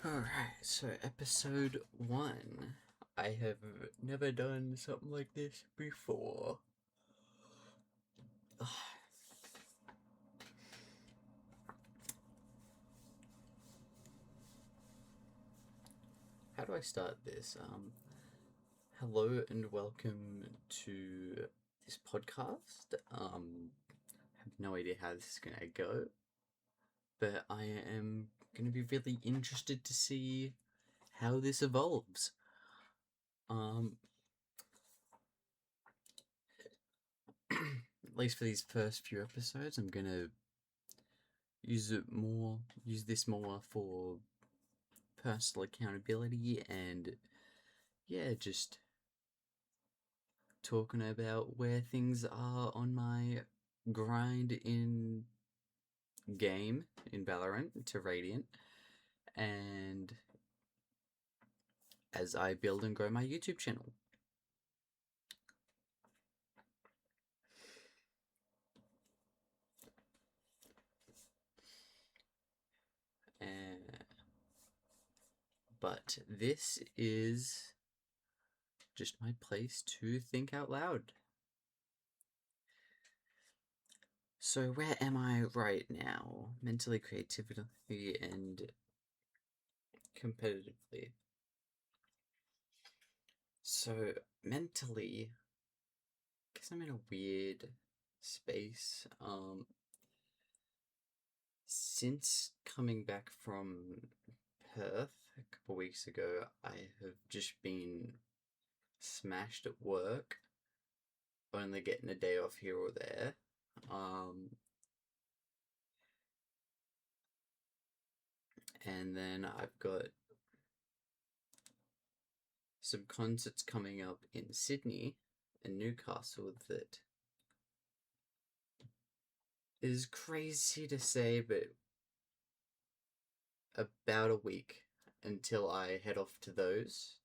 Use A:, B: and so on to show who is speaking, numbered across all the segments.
A: Alright, so episode 1. I have never done something like this before. How do I start this? Hello and welcome to this podcast. I have no idea how this is gonna go, but I am gonna be really interested to see how this evolves. At least for these first few episodes, I'm gonna use this more for personal accountability and just talking about where things are on my grind in Valorant to Radiant, and as I build and grow my YouTube channel. Uh, but this is just my place to think out loud. So where am I right now? Mentally, creatively, and competitively. So mentally, I guess I'm in a weird space. Since coming back from Perth a couple weeks ago, I have just been smashed at work, only getting a day off here or there. And then I've got some concerts coming up in Sydney and Newcastle that is crazy to say, but about a week until I head off to those.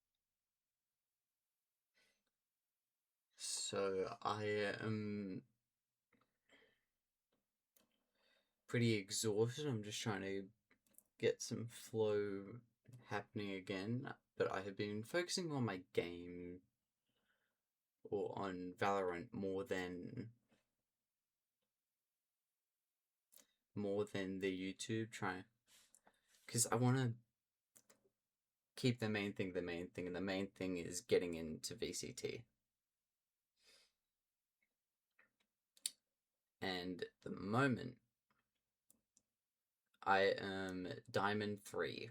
A: So I am pretty exhausted. I'm just trying to get some flow happening again. But I have been focusing on my game or on Valorant more than the YouTube, trying because I want to keep the main thing, and the main thing is getting into VCT. And at the moment, I am Diamond 3.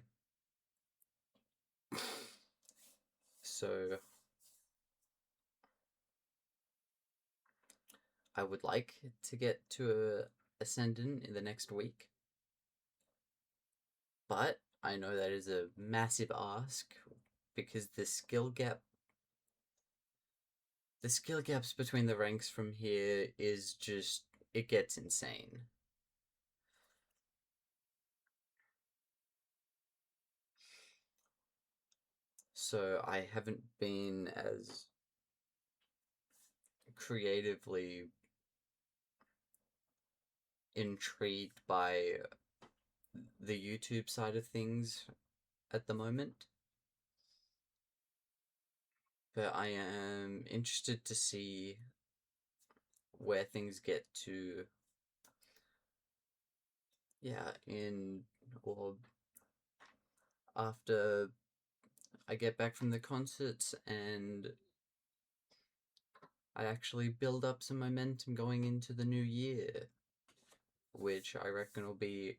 A: So I would like to get to a Ascendant in the next week. But I know that is a massive ask because the skill gaps between the ranks from here is just, it gets insane. So I haven't been as creatively intrigued by the YouTube side of things at the moment. But I am interested to see where things get to, in or after I get back from the concerts and I actually build up some momentum going into the new year, which I reckon will be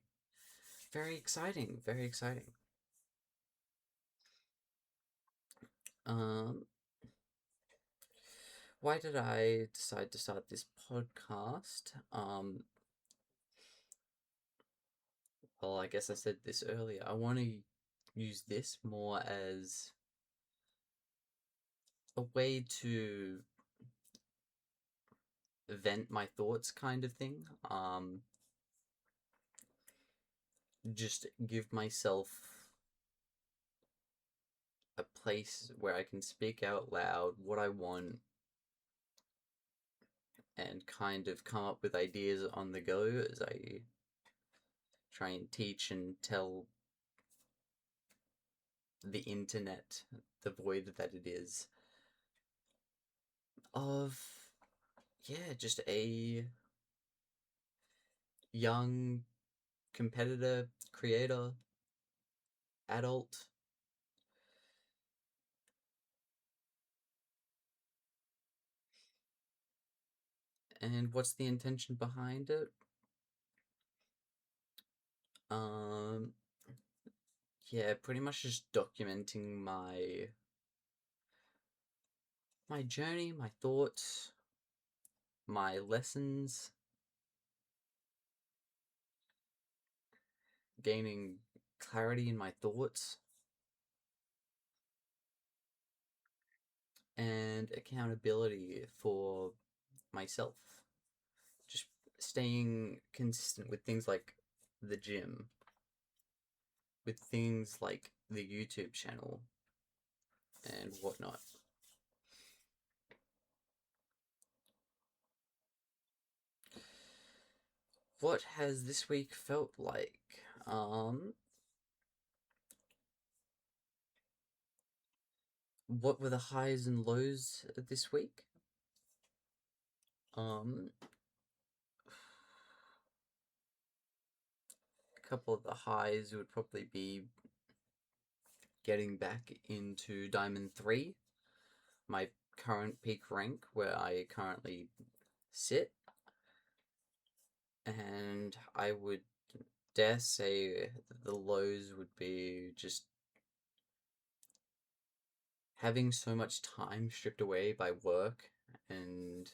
A: very exciting, very exciting. Um, why did I decide to start this podcast? Well, I guess I said this earlier. I want to use this more as a way to vent my thoughts, kind of thing. Just give myself a place where I can speak out loud what I want and kind of come up with ideas on the go as I try and teach and tell the internet, the void that it is, of, yeah, just a young competitor, creator, adult. And what's the intention behind it? Um, yeah, pretty much just documenting my journey, my thoughts, my lessons, gaining clarity in my thoughts, and accountability for myself. Just staying consistent with things like the gym, with things like the YouTube channel, and whatnot. What has this week felt like? What were the highs and lows this week? A couple of the highs would probably be getting back into Diamond 3, my current peak rank where I currently sit. And I would dare say the lows would be just having so much time stripped away by work, and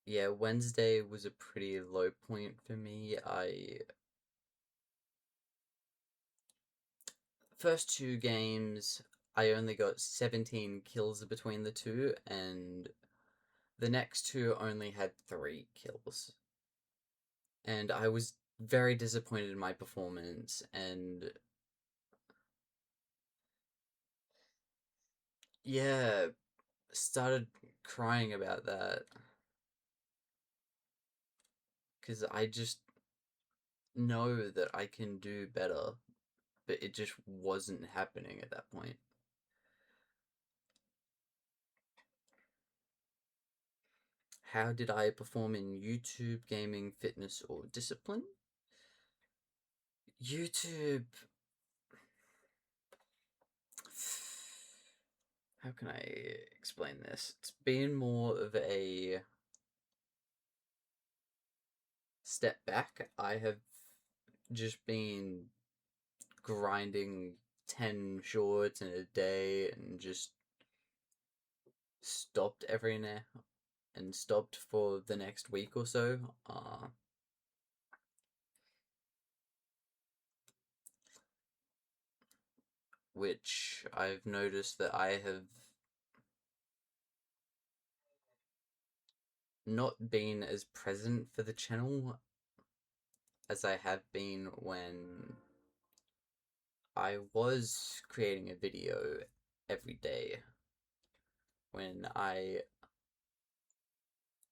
A: yeah, Wednesday was a pretty low point for me. First two games, I only got 17 kills between the two, and the next two only had 3 kills. And I was very disappointed in my performance, and yeah, started crying about that because I just know that I can do better, but it just wasn't happening at that point. How did I perform in YouTube, gaming, fitness, or discipline? YouTube. How can I explain this? It's been more of a step back. I have just been grinding 10 shorts in a day and just stopped every now and stopped for the next week or so. Which I've noticed that I have not been as present for the channel as I have been when I was creating a video every day, when I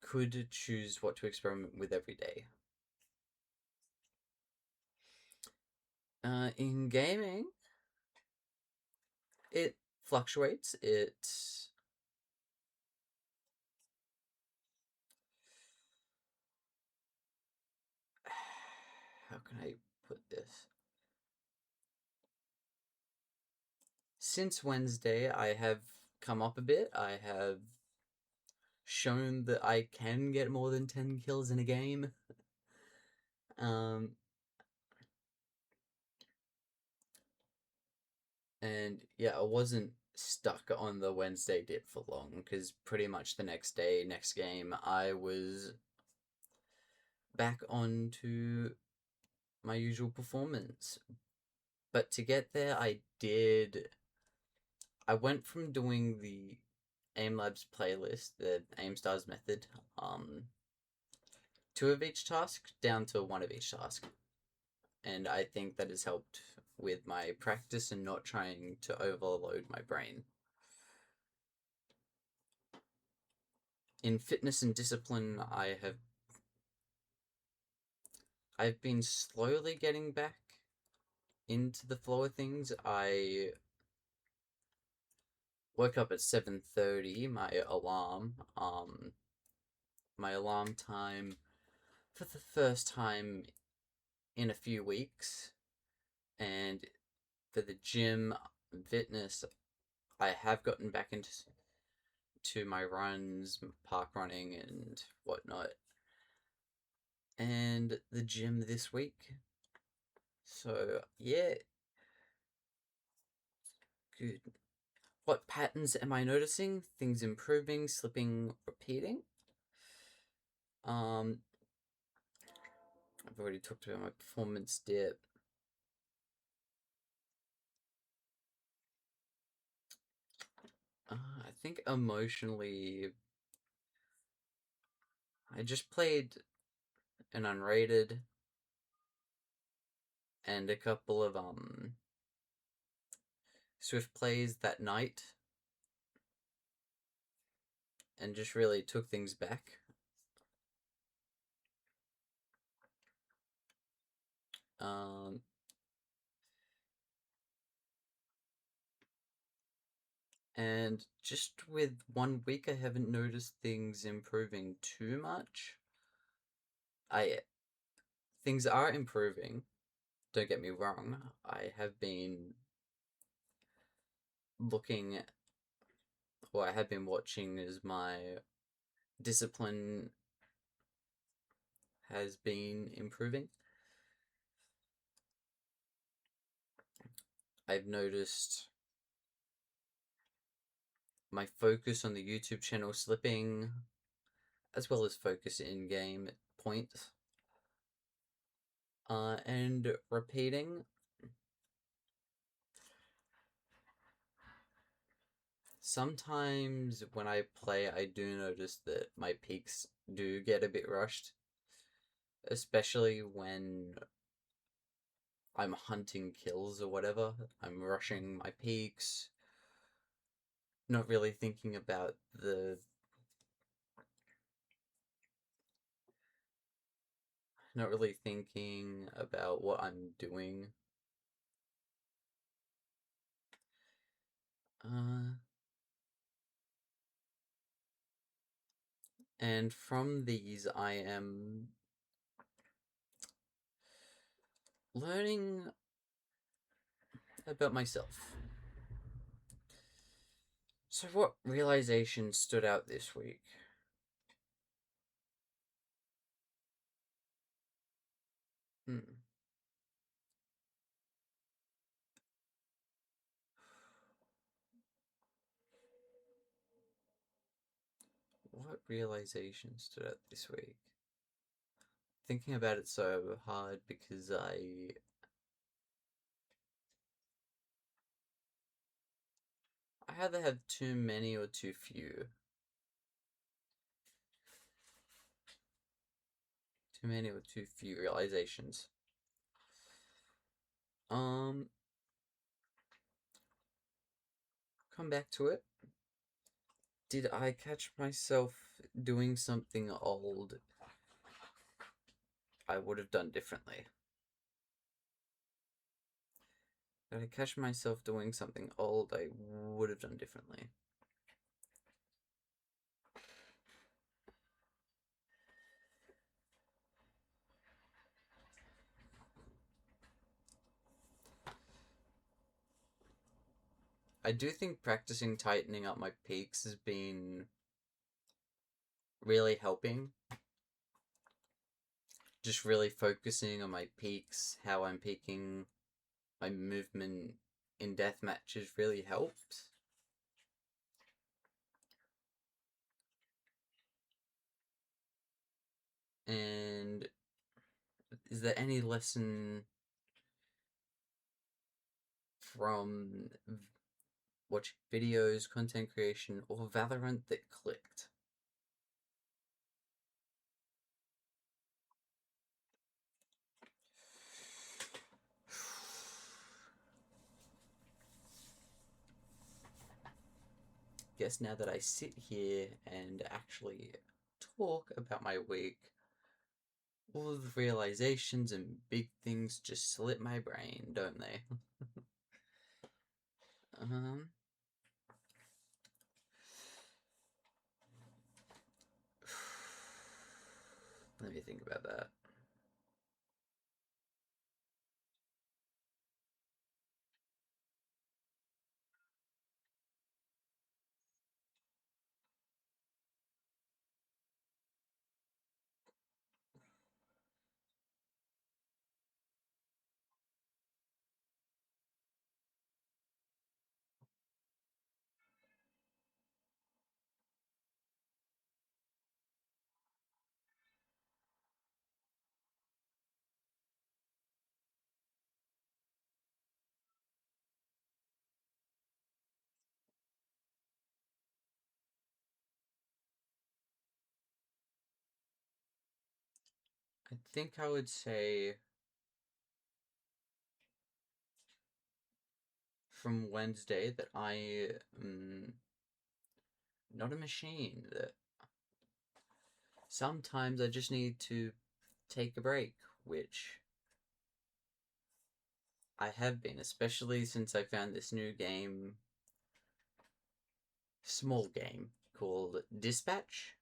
A: could choose what to experiment with every day. In gaming, it fluctuates. How can I put this? Since Wednesday, I have come up a bit. I have shown that I can get more than 10 kills in a game. And yeah, I wasn't stuck on the Wednesday dip for long, because pretty much the next day, next game, I was back onto my usual performance. But to get there, I went from doing the AimLabs playlist, the AimStars method, 2 of each task down to 1 of each task. And I think that has helped with my practice and not trying to overload my brain. In fitness and discipline, I have I've been slowly getting back into the flow of things. I woke up at 7:30, my alarm time for the first time in a few weeks, and for the gym fitness, I have gotten back into my runs, park running, and whatnot, and the gym this week. So yeah, good. What patterns am I noticing? Things improving, slipping, repeating. I've already talked about my performance dip. I think emotionally, I just played an unrated and a couple of Swift plays that night, and just really took things back. Um, and just with 1 week, I haven't noticed things improving too much. I Things are improving. Don't get me wrong. I have been looking, or I have been watching as my discipline has been improving. I've noticed my focus on the YouTube channel slipping, as well as focus in game points, and repeating. Sometimes when I play, I do notice that my peaks do get a bit rushed, especially when I'm hunting kills or whatever. I'm rushing my peaks, not really thinking about what I'm doing. Uh, and from these, I am learning about myself. So, what realization stood out this week? Hmm. What realization stood out this week? Thinking about it so hard because I either have too many or too few. Too many or too few realizations. Um, come back to it. Did I catch myself doing something old I would have done differently? Did I catch myself doing something old I would have done differently? I do think practicing tightening up my peaks has been really helping. Just really focusing on my peaks, how I'm peaking, my movement in death matches really helped. And is there any lesson from watching videos, content creation, or Valorant that clicked? Guess now that I sit here and actually talk about my week, All the realizations and big things just slip my brain, don't they? um, Let me think about that. I think I would say from Wednesday that I am not a machine, that sometimes I just need to take a break, which I have been, especially since I found this new game, small game, called Dispatch.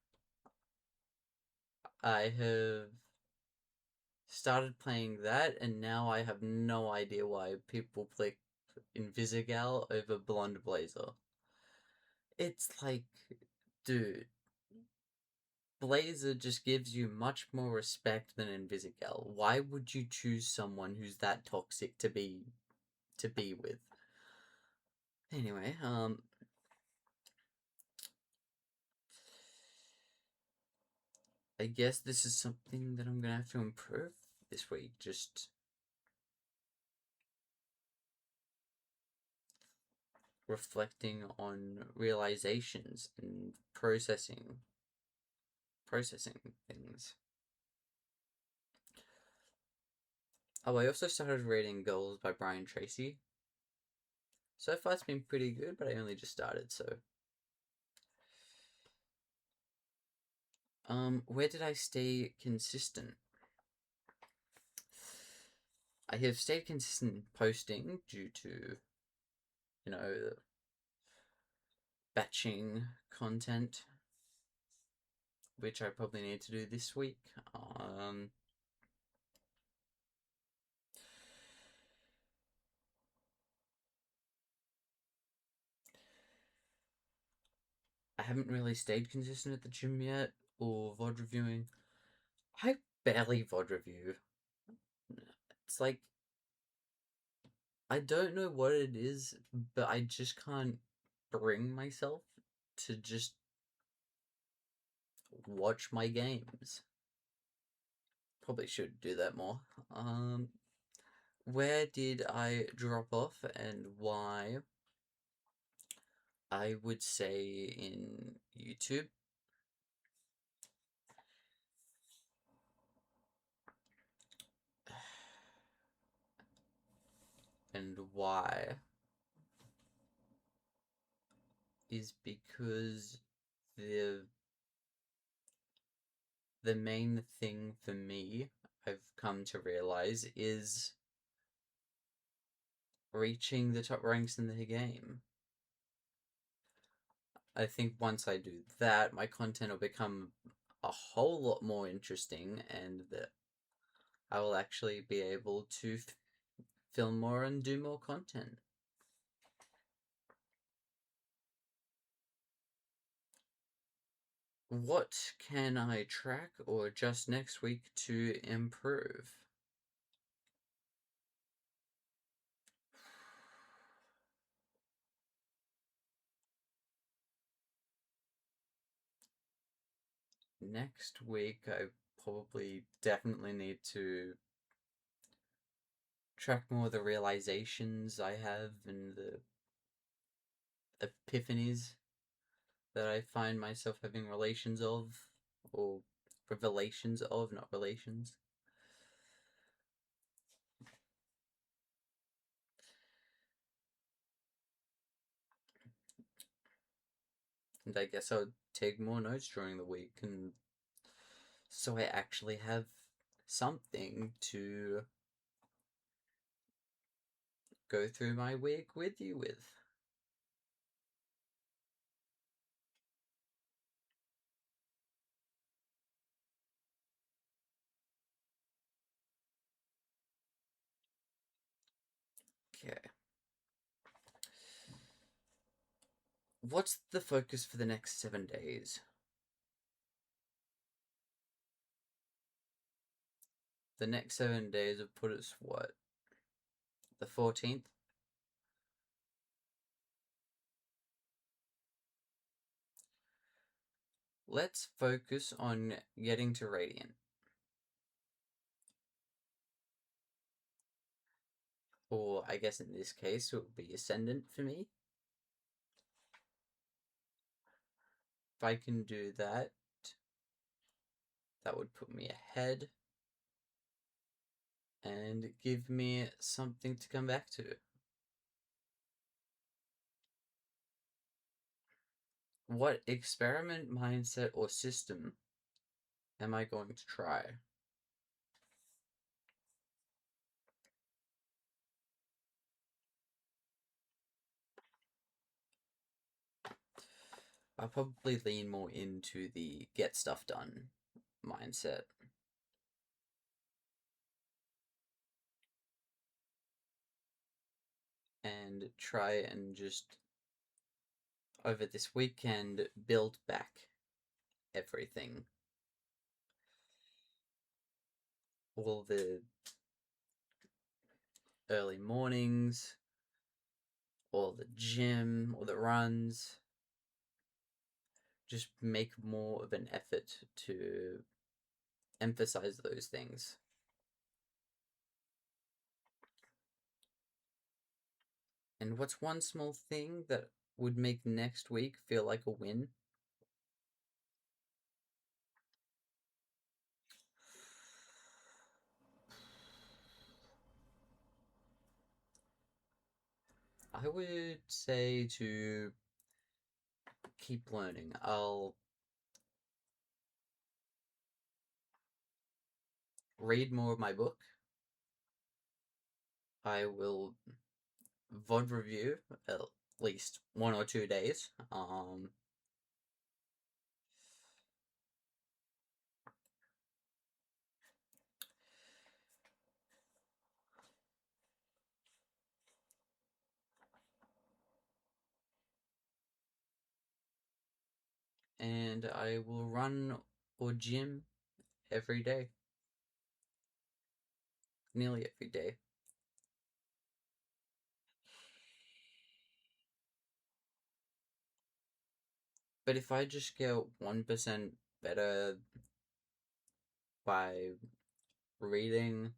A: I have started playing that, and now I have no idea why people play Invisigal over Blonde Blazer. It's like, dude, Blazer just gives you much more respect than Invisigal. Why would you choose someone who's that toxic to be with? Anyway, I guess this is something that I'm gonna have to improve this week. Just reflecting on realizations and processing things. Oh, I also started reading Goals by Brian Tracy. So far, it's been pretty good, but I only just started, so. Where did I stay consistent? I have stayed consistent in posting due to, batching content, which I probably need to do this week. I haven't really stayed consistent at the gym yet, or VOD reviewing. I barely VOD review. It's like, I don't know what it is, but I just can't bring myself to just watch my games. Probably should do that more. Where did I drop off and why? I would say in YouTube. And why is because the the main thing for me I've come to realize is reaching the top ranks in the game. I think once I do that, my content will become a whole lot more interesting, and that I will actually be able to film more and do more content. What can I track or adjust next week to improve? Next week, I probably definitely need to track more of the realizations I have and the epiphanies that I find myself having relations of, or revelations of, not relations. And I guess I would take more notes during the week, and so I actually have something to go through my week with you with. Okay. What's the focus for the next 7 days? The next 7 days have put us, what? The 14th? Let's focus on getting to Radiant. Or, I guess in this case, it would be Ascendant for me. If I can do that, that would put me ahead and give me something to come back to. What experiment, mindset, or system am I going to try? I'll probably lean more into the get stuff done mindset. And try and just, over this weekend, build back everything. All the early mornings, all the gym, or the runs. Just make more of an effort to emphasize those things. And what's one small thing that would make next week feel like a win? I would say to keep learning. I'll read more of my book. I will VOD review at least 1 or 2 days. And I will run or gym every day. Nearly every day. But if I just get 1% better by reading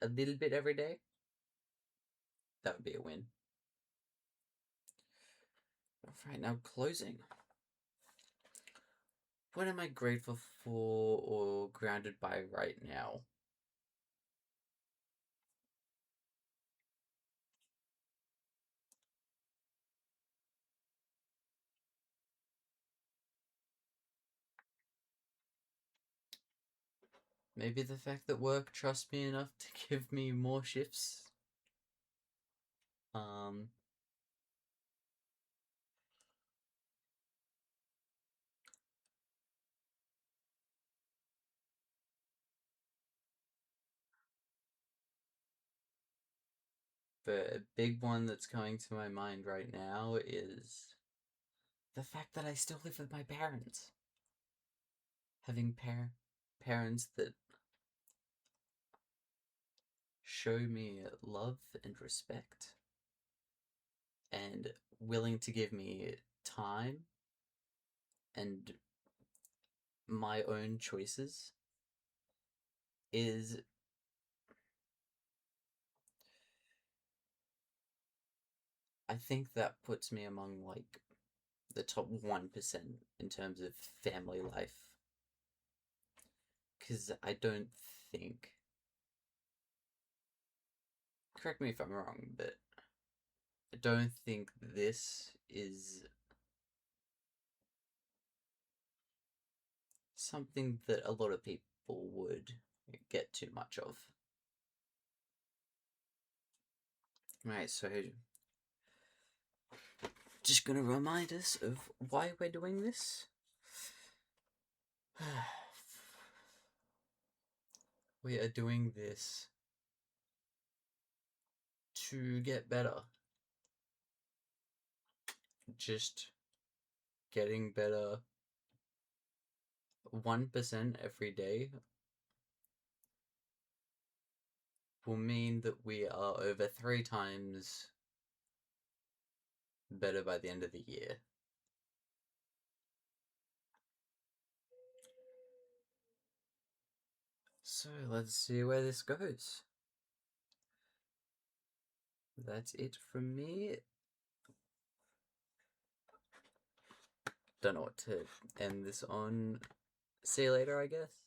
A: a little bit every day, that would be a win. Alright, now closing. What am I grateful for or grounded by right now? Maybe the fact that work trusts me enough to give me more shifts. But a big one that's coming to my mind right now is the fact that I still live with my parents. Having parents that show me love and respect and willing to give me time and my own choices is I think that puts me among like the top 1% in terms of family life. Because I don't think, correct me if I'm wrong, but I don't think this is something that a lot of people would get too much of. Right, so just gonna remind us of why we're doing this. We are doing this to get better. Just getting better 1% every day will mean that we are over 3 times better by the end of the year. So let's see where this goes. That's it from me. Don't know what to end this on. See you later, I guess.